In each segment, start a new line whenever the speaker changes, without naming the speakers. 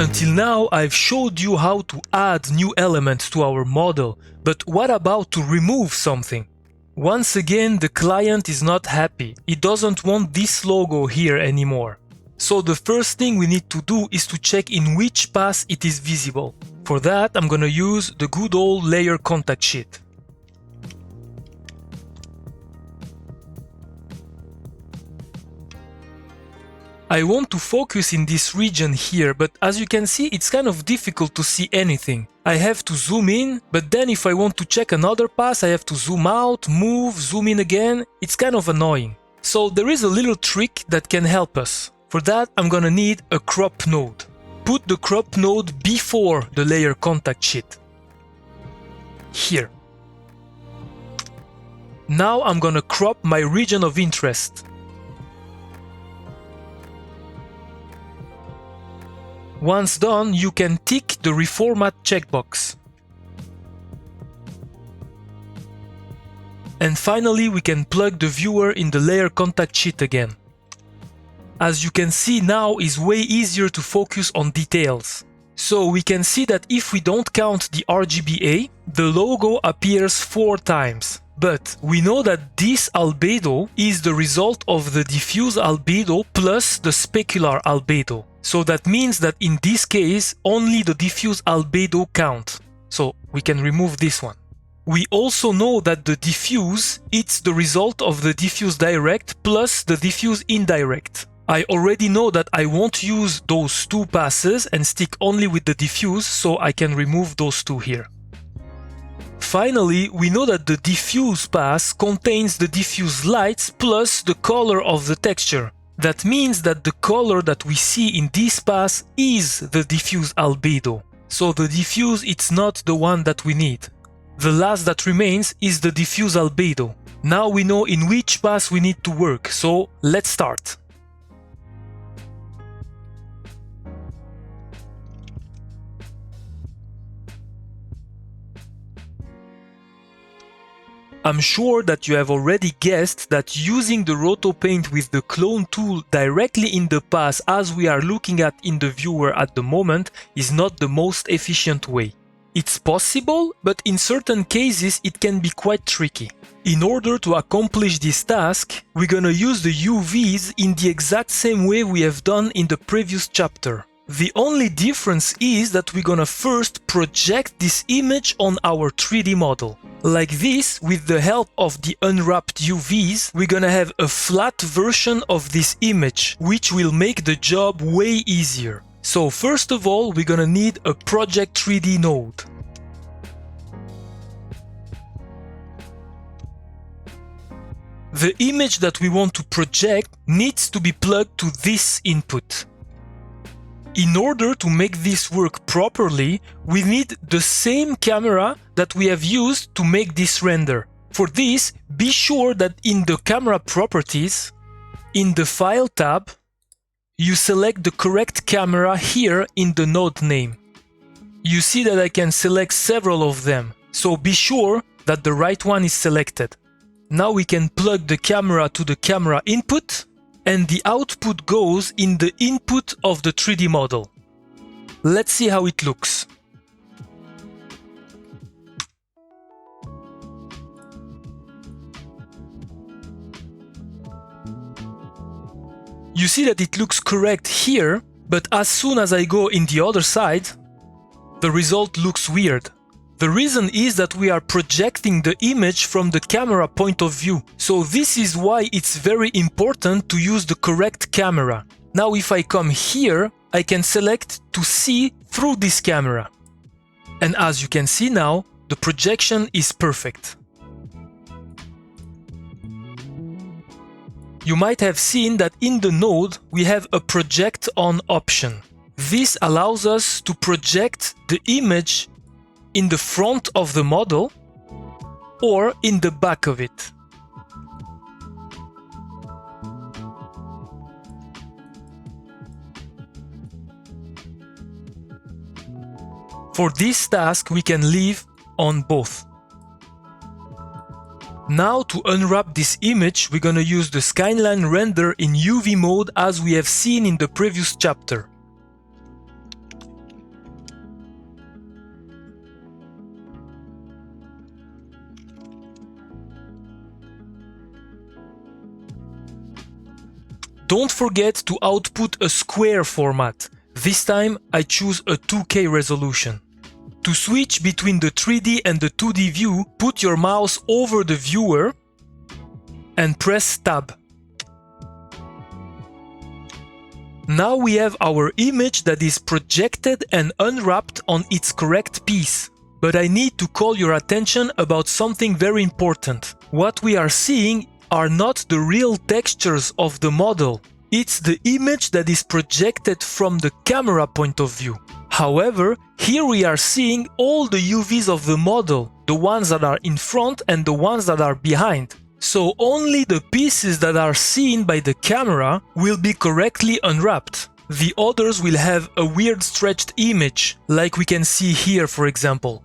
Until now, I've showed you how to add new elements to our model, but what about to remove something? Once again, the client is not happy. It doesn't want this logo here anymore. So the first thing we need to do is to check in which path it is visible. For that, I'm gonna use the good old layer contact sheet. I want to focus in this region here, but as you can see, it's kind of difficult to see anything. I have to zoom in, but then if I want to check another pass, I have to zoom out, move, zoom in again. It's kind of annoying. So there is a little trick that can help us. For that, I'm gonna need a crop node. Put the crop node before the layer contact sheet. Here. Now I'm gonna crop my region of interest. Once done, you can tick the reformat checkbox. And finally, we can plug the viewer in the layer contact sheet again. As you can see now, is way easier to focus on details. So we can see that if we don't count the RGBA, the logo appears 4 times. But we know that this albedo is the result of the diffuse albedo plus the specular albedo. So that means that in this case, only the diffuse albedo count. So we can remove this one. We also know that the diffuse, it's the result of the diffuse direct plus the diffuse indirect. I already know that I won't use those 2 passes and stick only with the diffuse, so I can remove those 2 here. Finally, we know that the diffuse pass contains the diffuse lights plus the color of the texture. That means that the color that we see in this pass is the diffuse albedo. So the diffuse, it's not the one that we need. The last that remains is the diffuse albedo. Now we know in which pass we need to work, so let's start. I'm sure that you have already guessed that using the roto paint with the clone tool directly in the pass as we are looking at in the viewer at the moment is not the most efficient way. It's possible, but in certain cases it can be quite tricky. In order to accomplish this task, we're gonna use the UVs in the exact same way we have done in the previous chapter. The only difference is that we're gonna first project this image on our 3D model. Like this, with the help of the unwrapped UVs, we're gonna have a flat version of this image, which will make the job way easier. So first of all, we're gonna need a project 3D node. The image that we want to project needs to be plugged to this input. In order to make this work properly, we need the same camera that we have used to make this render. For this, be sure that in the camera properties, in the File tab, you select the correct camera here in the node name. You see that I can select several of them, so be sure that the right one is selected. Now we can plug the camera to the camera input, and the output goes in the input of the 3D model. Let's see how it looks. You see that it looks correct here, but as soon as I go in the other side, the result looks weird. The reason is that we are projecting the image from the camera point of view. So this is why it's very important to use the correct camera. Now if I come here, I can select to see through this camera. And as you can see now, the projection is perfect. You might have seen that in the node we have a project on option. This allows us to project the image in the front of the model or in the back of it. For this task, we can leave on both. Now to unwrap this image, we're gonna use the skyline render in UV mode as we have seen in the previous chapter. Don't forget to output a square format. This time I choose a 2K resolution. To switch between the 3D and the 2D view, put your mouse over the viewer and press Tab. Now we have our image that is projected and unwrapped on its correct piece. But I need to call your attention about something very important. What we are seeing are not the real textures of the model. It's the image that is projected from the camera point of view. However, here we are seeing all the UVs of the model, the ones that are in front and the ones that are behind. So only the pieces that are seen by the camera will be correctly unwrapped. The others will have a weird stretched image, like we can see here for example.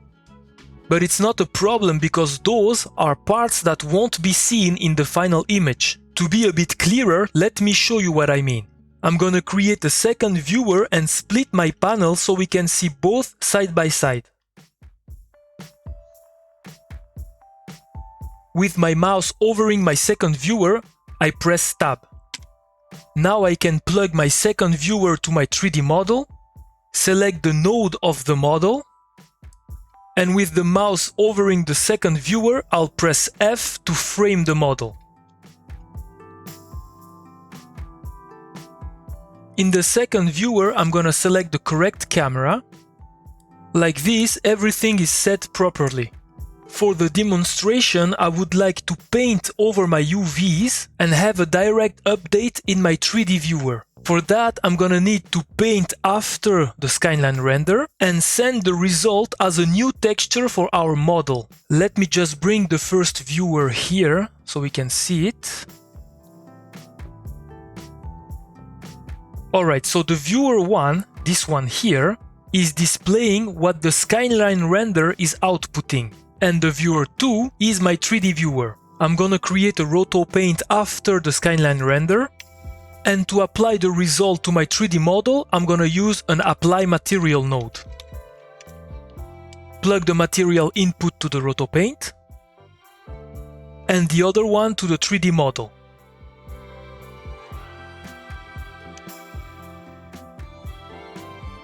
But it's not a problem because those are parts that won't be seen in the final image. To be a bit clearer, let me show you what I mean. I'm gonna create a second viewer and split my panel so we can see both side by side. With my mouse hovering my second viewer, I press Tab. Now I can plug my second viewer to my 3D model, select the node of the model, and with the mouse hovering the second viewer, I'll press F to frame the model. In the second viewer, I'm gonna select the correct camera. Like this, everything is set properly. For the demonstration, I would like to paint over my UVs and have a direct update in my 3D viewer. For that, I'm gonna need to paint after the skyline render and send the result as a new texture for our model. Let me just bring the first viewer here so we can see it. Alright, so the viewer 1, this one here, is displaying what the skyline render is outputting. And the viewer 2 is my 3D viewer. I'm gonna create a roto paint after the skyline render. And to apply the result to my 3D model, I'm gonna use an apply material node. Plug the material input to the roto paint. And the other one to the 3D model.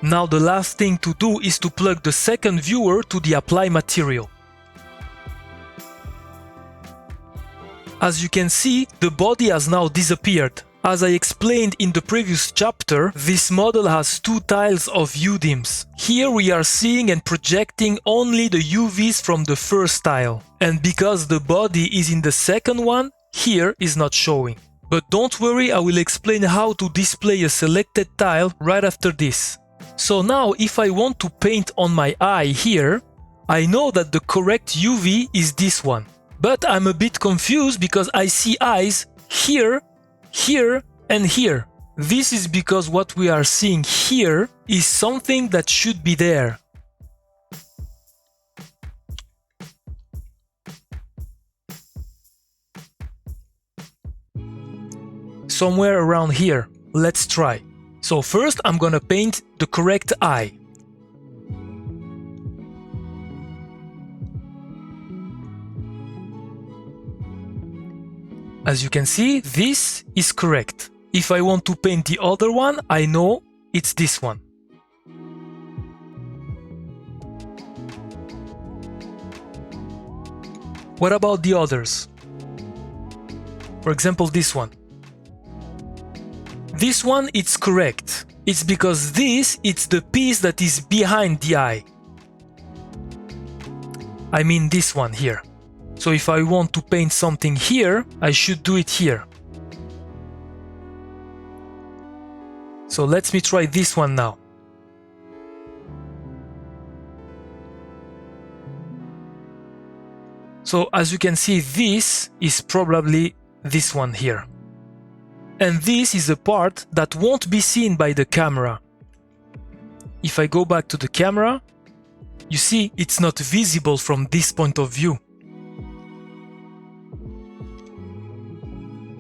Now the last thing to do is to plug the second viewer to the apply material. As you can see, the body has now disappeared. As I explained in the previous chapter, this model has two tiles of UDEMs. Here we are seeing and projecting only the UVs from the first tile. And because the body is in the second one, here is not showing. But don't worry, I will explain how to display a selected tile right after this. So now if I want to paint on my eye here, I know that the correct UV is this one. But I'm a bit confused because I see eyes here, here and here. This is because what we are seeing here is something that should be there. Somewhere around here. Let's try. So first I'm gonna paint the correct eye. As you can see, this is correct. If I want to paint the other one, I know it's this one. What about the others? For example, this one. This one, it's correct. It's because it's the piece that is behind the eye. I mean this one here. So if I want to paint something here, I should do it here. So let me try this one now. So as you can see, this is probably this one here. And this is a part that won't be seen by the camera. If I go back to the camera, you see it's not visible from this point of view.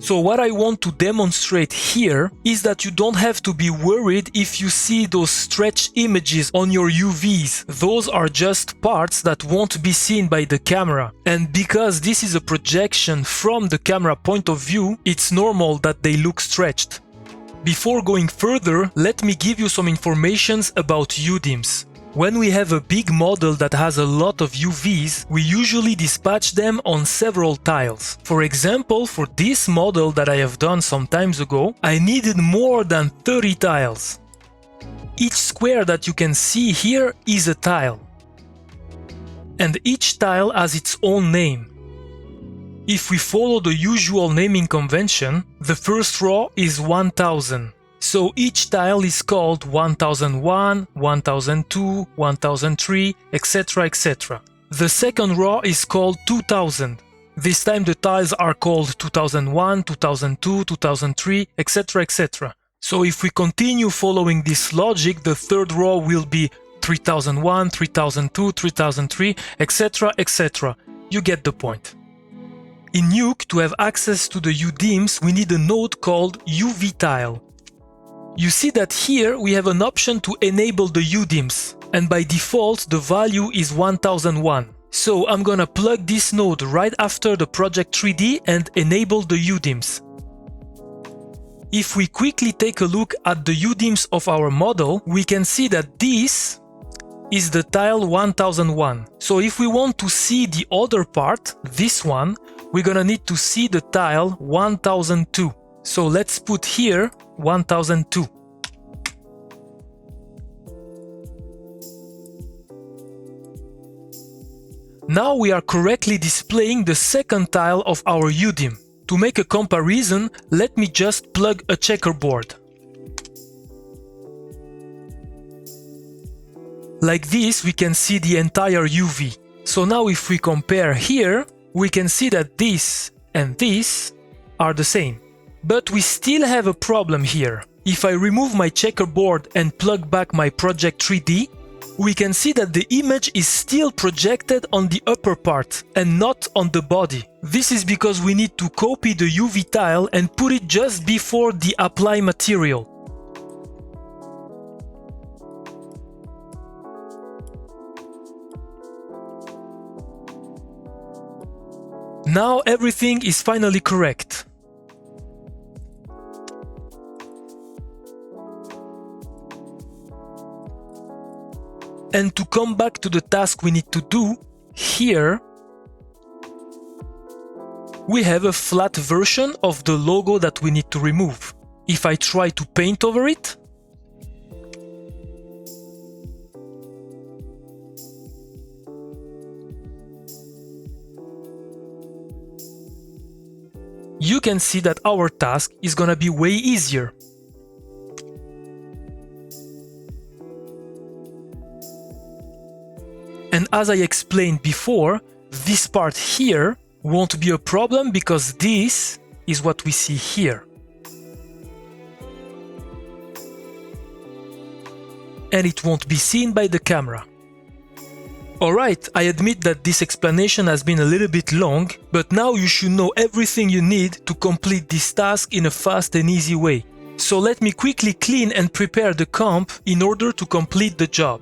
So what I want to demonstrate here is that you don't have to be worried if you see those stretched images on your UVs. Those are just parts that won't be seen by the camera. And because this is a projection from the camera point of view, it's normal that they look stretched. Before going further, let me give you some informations about UDEMs. When we have a big model that has a lot of UVs, we usually dispatch them on several tiles. For example, for this model that I have done some times ago, I needed more than 30 tiles. Each square that you can see here is a tile. And each tile has its own name. If we follow the usual naming convention, the first row is 1000. So each tile is called 1001, 1002, 1003, etc. etc. The second row is called 2000. This time the tiles are called 2001, 2002, 2003, etc. etc. So if we continue following this logic, the third row will be 3001, 3002, 3003, etc. etc. You get the point. In Nuke, to have access to the UDEMs, we need a node called UV tile. You see that here we have an option to enable the UDEMs, and by default the value is 1001. So I'm gonna plug this node right after the project 3D and enable the UDEMs. If we quickly take a look at the UDEMs of our model, we can see that this is the tile 1001. So if we want to see the other part, this one, we're gonna need to see the tile 1002. So let's put here 1002. Now we are correctly displaying the second tile of our UDEM. To make a comparison, let me just plug a checkerboard. Like this, we can see the entire UV. So now if we compare here, we can see that this and this are the same. But we still have a problem here. If I remove my checkerboard and plug back my project 3D, we can see that the image is still projected on the upper part and not on the body. This is because we need to copy the UV tile and put it just before the apply material. Now everything is finally correct. And to come back to the task we need to do, here we have a flat version of the logo that we need to remove. If I try to paint over it, you can see that our task is gonna be way easier. And as I explained before, this part here won't be a problem because this is what we see here. And it won't be seen by the camera. Alright, I admit that this explanation has been a little bit long, but now you should know everything you need to complete this task in a fast and easy way. So let me quickly clean and prepare the comp in order to complete the job.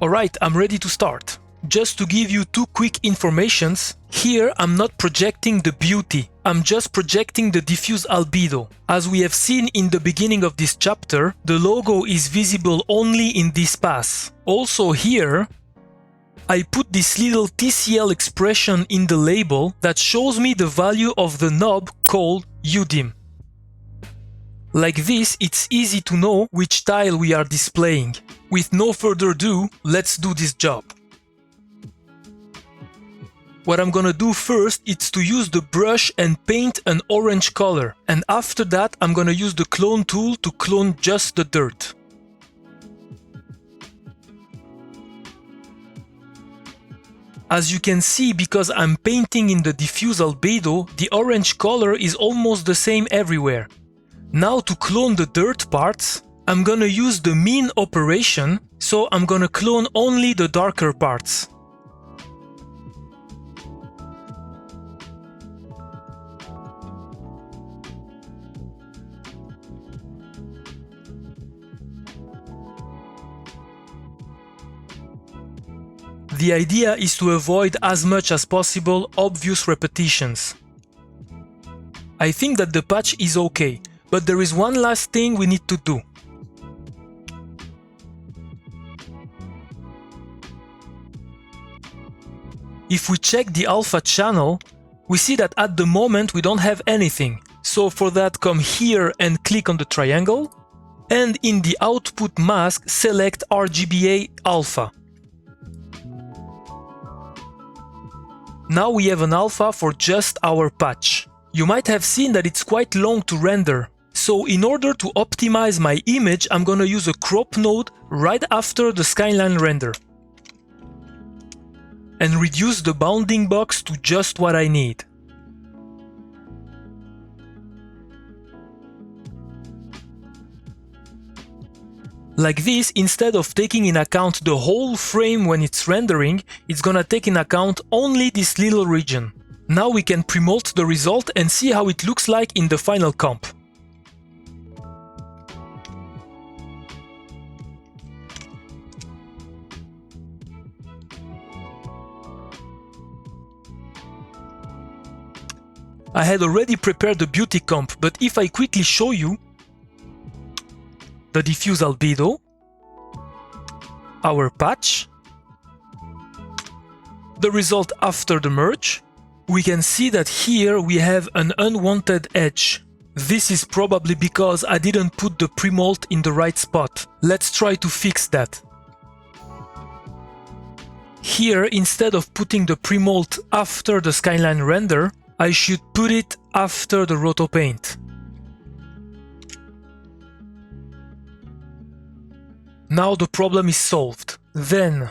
Alright, I'm ready to start. Just to give you two quick informations, here I'm not projecting the beauty, I'm just projecting the diffuse albedo. As we have seen in the beginning of this chapter, the logo is visible only in this pass. Also here, I put this little TCL expression in the label that shows me the value of the knob called UDEM. Like this, it's easy to know which tile we are displaying. With no further ado, let's do this job. What I'm gonna do first is to use the brush and paint an orange color, and after that I'm gonna use the clone tool to clone just the dirt. As you can see, because I'm painting in the diffuse albedo, the orange color is almost the same everywhere. Now to clone the dirt parts, I'm gonna use the mean operation, so I'm gonna clone only the darker parts. The idea is to avoid as much as possible obvious repetitions. I think that the patch is okay, but there is one last thing we need to do. If we check the alpha channel, we see that at the moment we don't have anything. So for that, come here and click on the triangle, and in the output mask select RGBA alpha. Now we have an alpha for just our patch. You might have seen that it's quite long to render. So in order to optimize my image, I'm gonna use a crop node right after the skyline render. And reduce the bounding box to just what I need. Like this, instead of taking in account the whole frame when it's rendering, it's gonna take in account only this little region. Now we can pre-mold the result and see how it looks like in the final comp. I had already prepared the beauty comp, but if I quickly show you the diffuse albedo, our patch, the result after the merge, we can see that here we have an unwanted edge. This is probably because I didn't put the pre-mold in the right spot. Let's try to fix that. Here, instead of putting the pre-mold after the skyline render, I should put it after the roto paint. Now the problem is solved. Then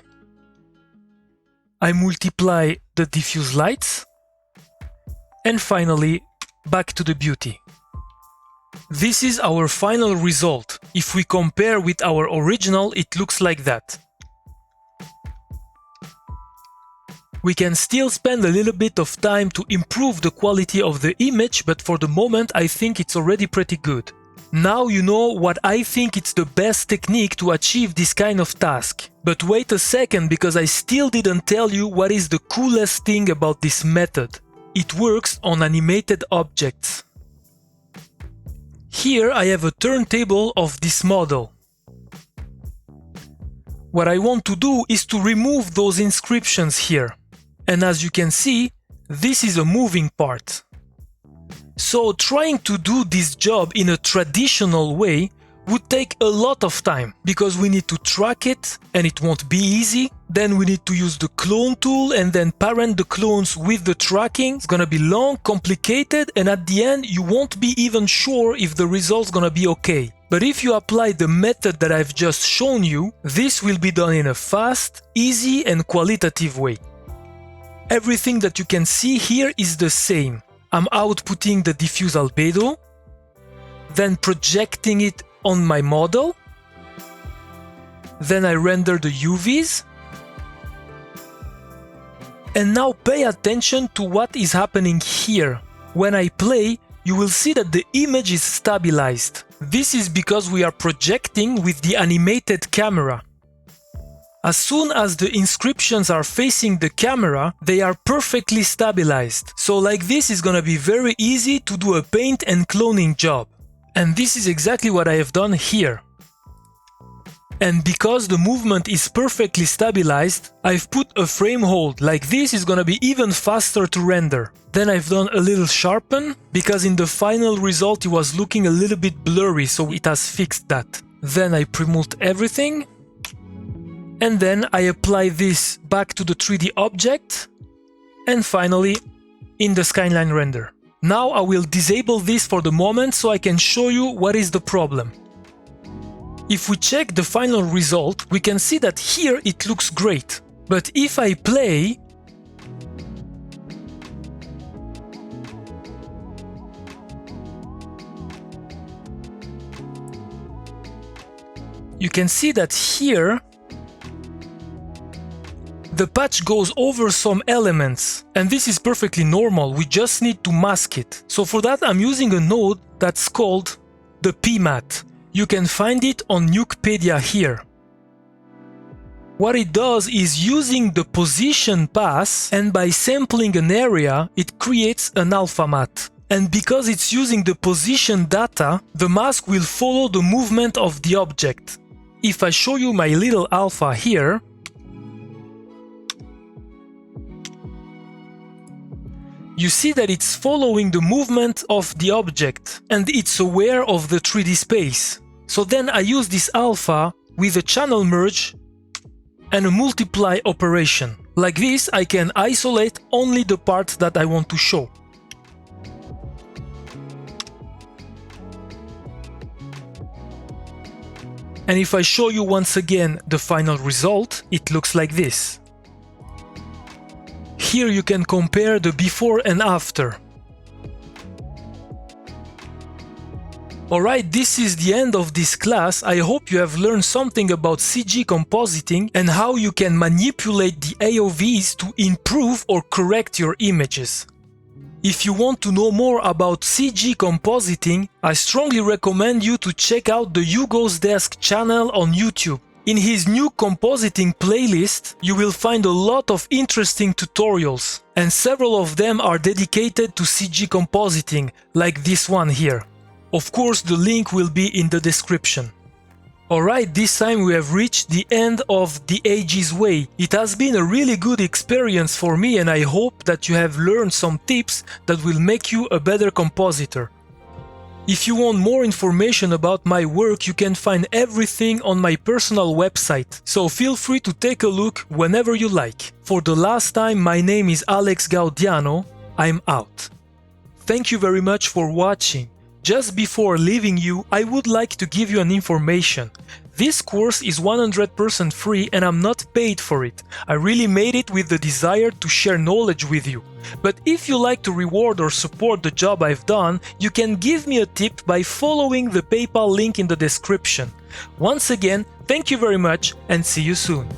I multiply the diffuse lights, and finally back to the beauty. This is our final result. If we compare with our original, it looks like that. We can still spend a little bit of time to improve the quality of the image, but for the moment I think it's already pretty good. Now you know what I think it's the best technique to achieve this kind of task. But wait a second, because I still didn't tell you what is the coolest thing about this method. It works on animated objects. Here I have a turntable of this model. What I want to do is to remove those inscriptions here. And as you can see, this is a moving part. So trying to do this job in a traditional way would take a lot of time, because we need to track it and it won't be easy. Then we need to use the clone tool and then parent the clones with the tracking. It's gonna be long, complicated, and at the end you won't be even sure if the result's gonna be okay. But if you apply the method that I've just shown you, this will be done in a fast, easy and qualitative way. Everything that you can see here is the same. I'm outputting the diffuse albedo, then projecting it on my model, then I render the UVs, and now pay attention to what is happening here. When I play, you will see that the image is stabilized. This is because we are projecting with the animated camera. As soon as the inscriptions are facing the camera, they are perfectly stabilized. So like this is gonna be very easy to do a paint and cloning job. And this is exactly what I have done here. And because the movement is perfectly stabilized, I've put a frame hold. Like this is gonna be even faster to render. Then I've done a little sharpen, because in the final result it was looking a little bit blurry, so it has fixed that. Then I pre-multi everything. And then I apply this back to the 3D object. And finally, in the skyline render. Now I will disable this for the moment so I can show you what is the problem. If we check the final result, we can see that here it looks great. But if I play, you can see that here the patch goes over some elements, and this is perfectly normal, we just need to mask it. So for that I'm using a node that's called the PMAT. You can find it on Nukepedia here. What it does is using the position pass, and by sampling an area, it creates an alpha matte. And because it's using the position data, the mask will follow the movement of the object. If I show you my little alpha here, you see that it's following the movement of the object, and it's aware of the 3D space. So then I use this alpha with a channel merge and a multiply operation. Like this, I can isolate only the part that I want to show. And if I show you once again the final result, it looks like this. Here you can compare the before and after. Alright, this is the end of this class. I hope you have learned something about CG compositing and how you can manipulate the AOVs to improve or correct your images. If you want to know more about CG compositing, I strongly recommend you to check out the Hugo's Desk channel on YouTube. In his Nuke compositing playlist, you will find a lot of interesting tutorials, and several of them are dedicated to CG compositing, like this one here. Of course, the link will be in the description. Alright, this time we have reached the end of The Age's Way. It has been a really good experience for me, and I hope that you have learned some tips that will make you a better compositor. If you want more information about my work, you can find everything on my personal website, so feel free to take a look whenever you like. For the last time, my name is Alex Gaudiano. I'm out. Thank you very much for watching. Just before leaving you, I would like to give you an information. This course is 100% free and I'm not paid for it. I really made it with the desire to share knowledge with you. But if you like to reward or support the job I've done, you can give me a tip by following the PayPal link in the description. Once again, thank you very much and see you soon.